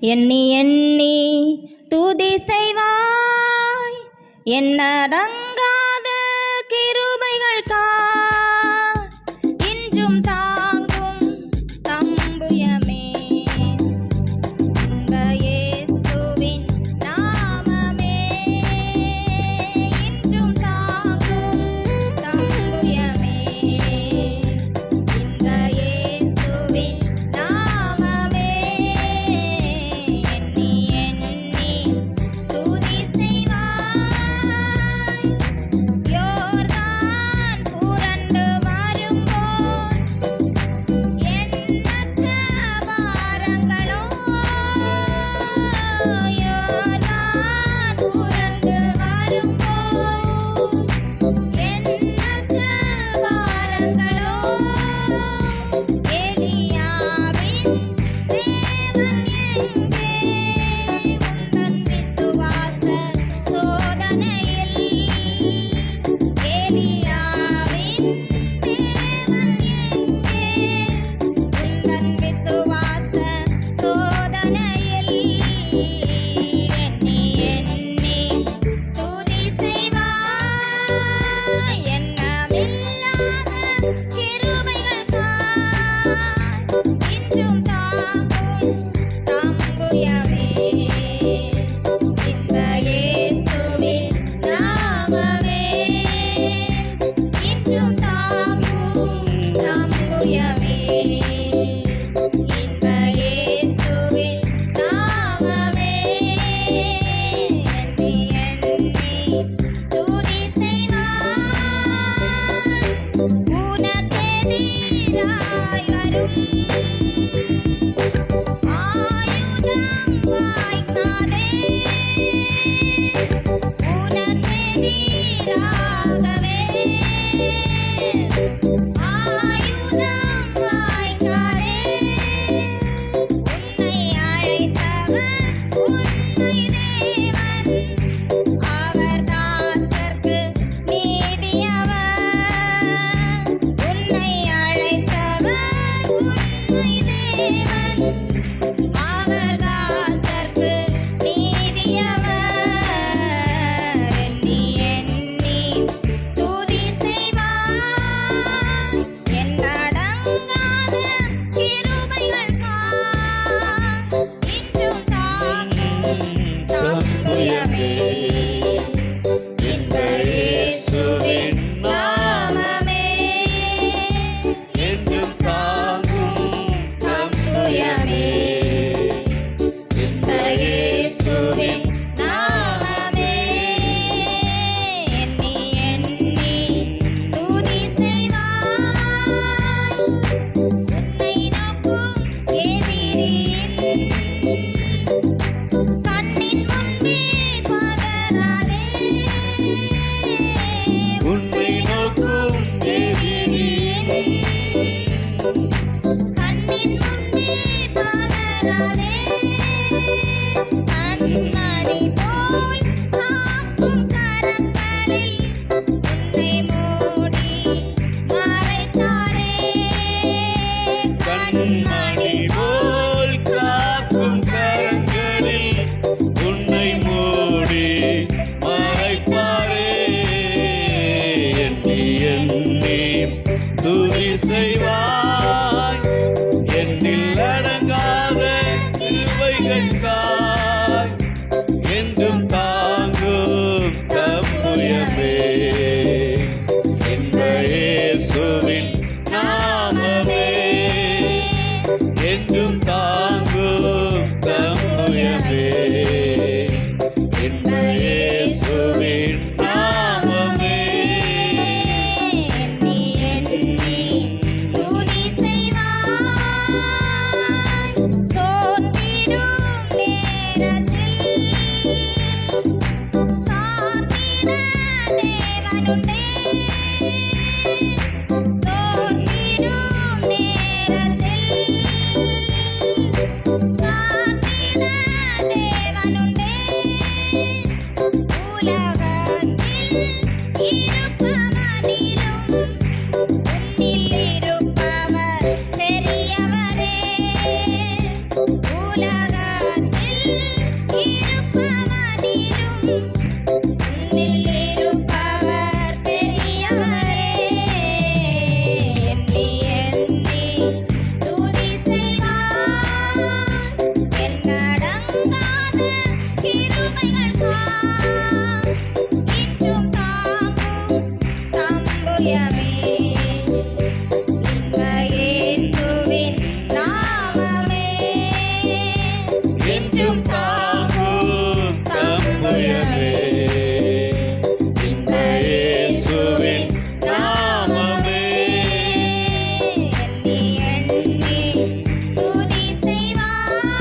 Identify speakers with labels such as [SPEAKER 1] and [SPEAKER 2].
[SPEAKER 1] எண்ணி எண்ணி துதி செய்வாய் என்னடங்காத கிருபைகள் இன்றும் தாங்கும் தம்புயமே இந்த இயேசுவின் நாமமே இன்றும் தாங்கும் தம்புயமே இந்த இயேசுவின் நாமமே எண்ணி எண்ணி துதி செய்வாய் யோர்தான் புரண்டு வரும்போது எண்ணற்ற பாரங்களோ யோர்தான் புரண்டு வரும்போது எண்ணற்ற பாரங்களோ எலியாவின் தேவன் எங்கே உந்தன் விசுவாச சோதனையில் எலியாவின் தேவன் எங்கே உந்தன் விசுவாச சோதனையில் எண்ணி எண்ணி துதி செய்வாய் எண்ணமில்லாத கிருபைகள் இன்றும் தாங்கும் தம்புயமே இந்த இயேசுவின் நாமமே இன்றும் தாங்கும் தம்புயமே இந்த இயேசுவின் நாமமே எண்ணி எண்ணி துதி செய்வாய் உனக்கெதிராய் வரும் ஆயுதம் வாய்க்காதே உனக்கெதிராகவே ஆயுதம் வாய்க்காதே உன்னை அழைத்தவர் உண்மை தேவன் அவர் தாசர்க்கு நீதியவர் உன்னை அழைத்தவர் உண்மை தேவன் அவர் தாசர்க்கு நீதியவர் எண்ணி எண்ணி துதி செய்வாய் என்னடங்காத கிருபைகள் இன்றும் தாங்கும் தம்புயமே இந்த இயேசுவின் நாமமே
[SPEAKER 2] என்றும் தாங்கும்
[SPEAKER 1] தம்புயமே
[SPEAKER 2] இந்த
[SPEAKER 1] இயேசுவின் நாமமே எண்ணி எண்ணி துதி செய்வாய் உன்னை நோக்கும் எதிரியின் கண்ணின் முன்பே பதறாதே
[SPEAKER 2] உன்னை நோக்கும்
[SPEAKER 1] எதிரியின் கண்ணின் முன்பே பதறாதே கண்மணி போல் காக்கும் கரங்களில் உன்னை மூடி மறைத்தாரே
[SPEAKER 2] கண்மணி போல் காக்கும் கரங்களில் உன்னை மூடி மறைப்பாரே எண்ணி எண்ணி துதி செய்வாய் எண்ணில் அடங்காத கிருபைகள் என்றும் தாங்கும் தம்புயமே இந்த இயேசுவின் நாமமே என்றும் தாங்கும் தம்புயமே இந்த இயேசுவின் நாமமே
[SPEAKER 1] எண்ணி எண்ணி துதி செய்வாய் சோர்ந்திடும் நேரத்தில் சார்ந்திட தேவனுண்டே சோர்ந்திடும் நேரத்தில் சார்ந்திட தேவனுண்டே உலகத்தில் இருப்பவனிலும் உன்னில் இருப்பவர் பெரியவரே உலகத்தில் இருப்பவனிலும் உன்னில் இருப்பவர் பெரியவரே. எண்ணி எண்ணி துதி செய்வார், எண்ணடங்காத கிருபைகள் தார். இன்றும் தாங்கும் தம்புயமே இயேசுவின் நாமமே.
[SPEAKER 2] என்றும் தாங்கும் தம்புயமே இந்த இயேசுவின் நாமமே.
[SPEAKER 1] எண்ணி எண்ணி துதி செய்வார்,